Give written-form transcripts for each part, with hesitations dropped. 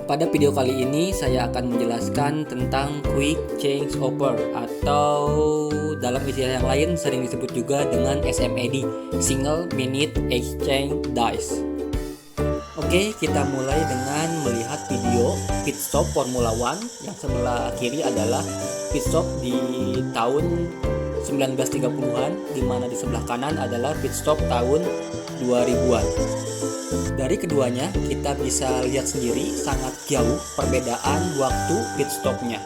Pada video kali ini saya akan menjelaskan tentang quick change over atau dalam istilah yang lain sering disebut juga dengan SMAD, Single Minute Exchange Dice. Oke, kita mulai dengan melihat video pit stop Formula One. Yang sebelah kiri adalah pit stop di tahun 1930-an, di mana di sebelah kanan adalah pit stop tahun 2000-an. Dari keduanya kita bisa lihat sendiri sangat jauh perbedaan waktu pit stopnya.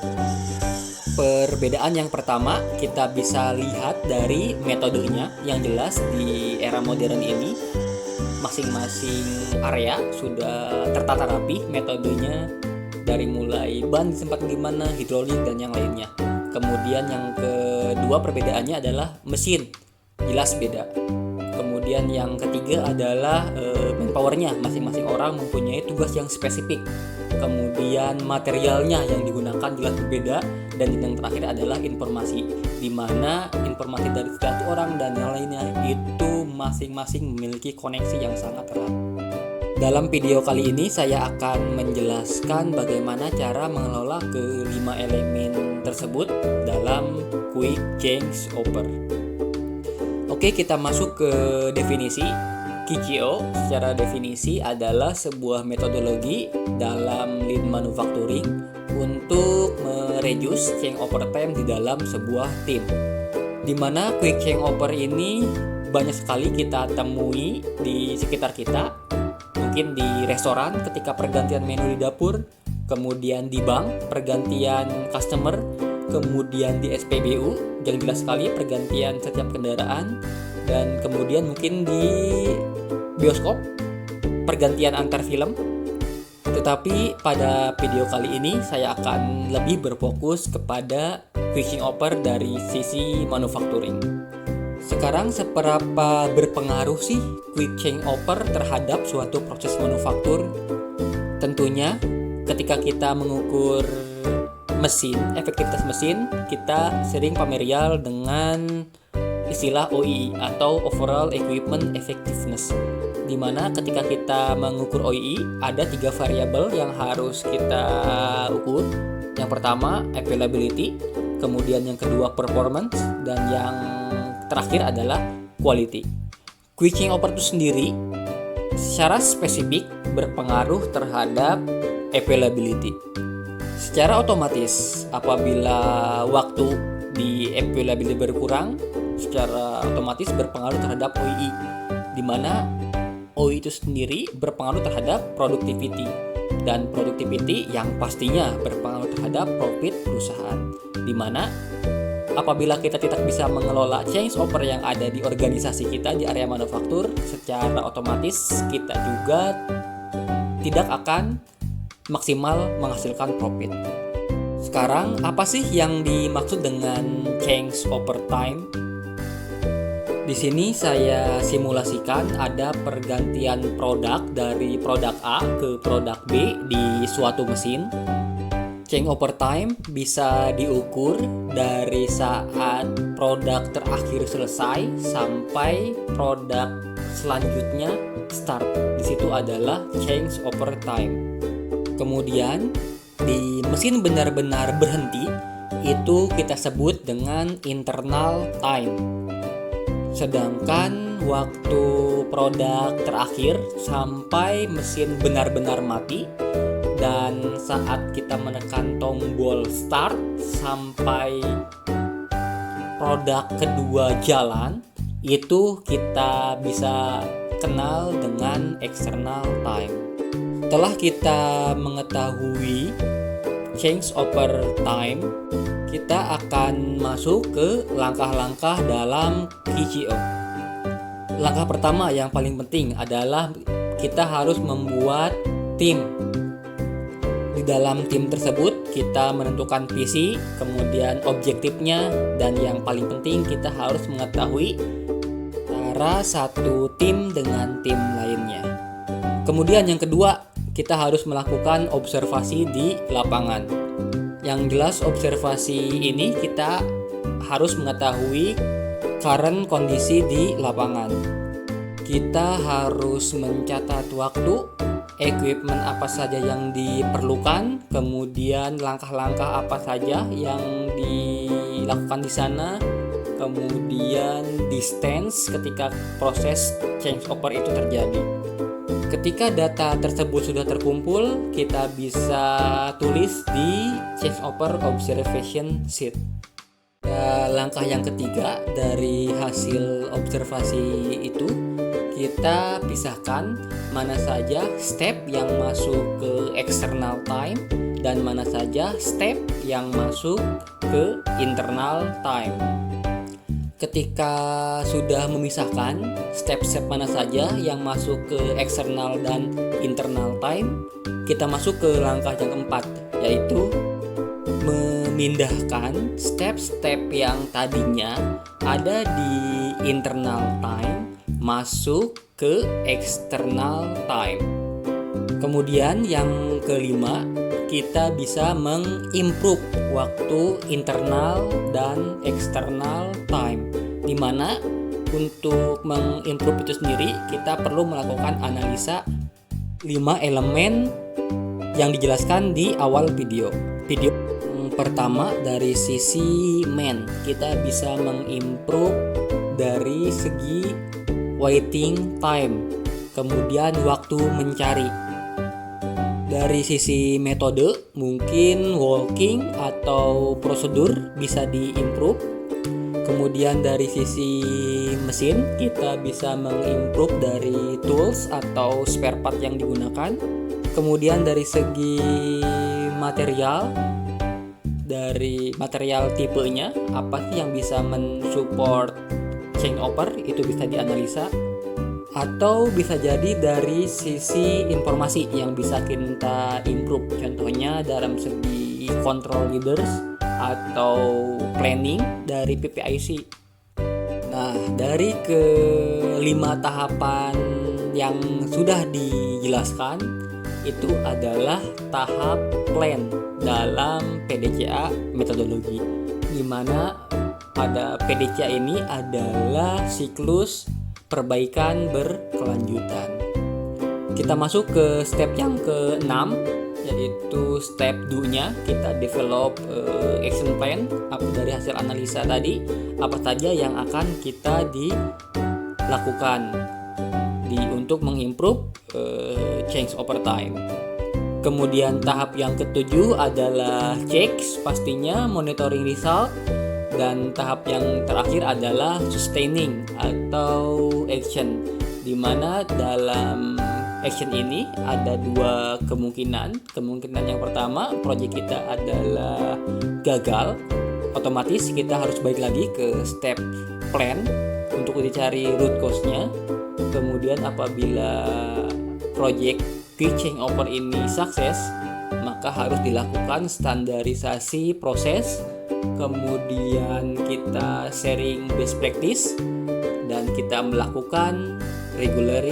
Perbedaan yang pertama kita bisa lihat dari metodenya. Yang jelas di era modern ini masing-masing area sudah tertata rapi metodenya, dari mulai ban disempat gimana, hidrolik dan yang lainnya. Kemudian yang kedua perbedaannya adalah mesin, jelas beda. Kemudian yang ketiga adalah manpowernya, masing-masing orang mempunyai tugas yang spesifik. Kemudian materialnya yang digunakan jelas berbeda. Dan yang terakhir adalah informasi, di mana informasi dari satu orang dan yang lainnya itu masing-masing memiliki koneksi yang sangat erat. Dalam video kali ini saya akan menjelaskan bagaimana cara mengelola kelima elemen tersebut dalam quick change over. Oke, kita masuk ke definisi. QCO secara definisi adalah sebuah metodologi dalam lean manufacturing untuk mereduce change over time di dalam sebuah tim. Di mana quick change over ini banyak sekali kita temui di sekitar kita. Mungkin di restoran ketika pergantian menu di dapur, kemudian di bank pergantian customer, kemudian di SPBU yang jelas sekali pergantian setiap kendaraan, dan kemudian mungkin di bioskop pergantian antar film. Tetapi pada video kali ini saya akan lebih berfokus kepada quick change over dari sisi manufacturing. Sekarang seberapa berpengaruh sih quick change over terhadap suatu proses manufaktur? Tentunya ketika kita mengukur mesin, efektivitas mesin, kita sering familiar dengan istilah OEE atau Overall Equipment Effectiveness, di mana ketika kita mengukur OEE ada 3 variabel yang harus kita ukur. Yang pertama availability, kemudian yang kedua performance, dan yang terakhir adalah quality. Quick change over itu sendiri secara spesifik berpengaruh terhadap availability. Secara otomatis apabila waktu di availability berkurang, secara otomatis berpengaruh terhadap OEE, di mana OEE itu sendiri berpengaruh terhadap productivity, dan productivity yang pastinya berpengaruh terhadap profit perusahaan, di mana apabila kita tidak bisa mengelola change over yang ada di organisasi kita di area manufaktur, secara otomatis kita juga tidak akan maksimal menghasilkan profit. Sekarang apa sih yang dimaksud dengan change over time? Di sini saya simulasikan ada pergantian produk dari produk A ke produk B di suatu mesin. Change over time bisa diukur dari saat produk terakhir selesai sampai produk selanjutnya start. Di situ adalah change over time. Kemudian di mesin benar-benar berhenti itu kita sebut dengan internal time. Sedangkan waktu produk terakhir sampai mesin benar-benar mati, dan saat kita menekan tombol start sampai produk kedua jalan, itu kita bisa kenal dengan external time. Setelah kita mengetahui change over time, kita akan masuk ke langkah-langkah dalam QCO. Langkah pertama yang paling penting adalah kita harus membuat tim. Di dalam tim tersebut kita menentukan visi, kemudian objektifnya, dan yang paling penting kita harus mengetahui cara satu tim dengan tim lainnya. Kemudian yang kedua, kita harus melakukan observasi di lapangan. Yang jelas observasi ini kita harus mengetahui current kondisi di lapangan. Kita harus mencatat waktu equipment apa saja yang diperlukan, kemudian langkah-langkah apa saja yang dilakukan di sana, kemudian distance ketika proses changeover itu terjadi. Ketika data tersebut sudah terkumpul, kita bisa tulis di changeover observation sheet. Langkah yang ketiga dari hasil observasi itu, kita pisahkan mana saja step yang masuk ke external time dan mana saja step yang masuk ke internal time. Ketika sudah memisahkan step-step mana saja yang masuk ke external dan internal time, kita masuk ke langkah yang keempat, yaitu memindahkan step-step yang tadinya ada di internal time masuk ke external time. Kemudian yang kelima, kita bisa mengimprove waktu internal dan external time, di mana untuk mengimprove itu sendiri kita perlu melakukan analisa 5 elemen yang dijelaskan di awal video. Video pertama dari sisi man, kita bisa mengimprove dari segi waiting time, kemudian waktu mencari. Dari sisi metode, mungkin walking atau prosedur bisa diimprove. Kemudian dari sisi mesin, kita bisa mengimprove dari tools atau spare part yang digunakan. Kemudian dari segi material, dari material tipenya, apa sih yang bisa mensupport changeover, itu bisa dianalisa. Atau bisa jadi dari sisi informasi yang bisa kita improve, contohnya dalam segi control leaders atau planning dari PPIC. Nah, dari kelima tahapan yang sudah dijelaskan, itu adalah tahap plan dalam PDCA metodologi, di mana pada PDCA ini adalah siklus perbaikan berkelanjutan. Kita masuk ke step yang ke-6, yaitu step 2-nya, kita develop action plan. Dari hasil analisa tadi, apa saja yang akan kita dilakukan untuk mengimprove change over time. Kemudian tahap yang ke-7 adalah checks, pastinya monitoring result. Dan tahap yang terakhir adalah sustaining atau action, di mana dalam action ini ada dua kemungkinan. Kemungkinan yang pertama, proyek kita adalah gagal, otomatis kita harus balik lagi ke step plan untuk dicari root cause-nya. Kemudian apabila proyek quick changeover ini sukses, maka harus dilakukan standarisasi proses. Kemudian kita sharing best practice dan kita melakukan regular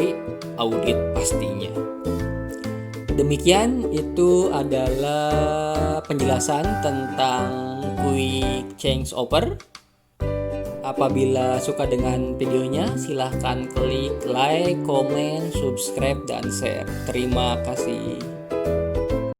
audit pastinya. Demikian, itu adalah penjelasan tentang quick changeover. Apabila suka dengan videonya, silahkan klik like, comment, subscribe, dan share. Terima kasih.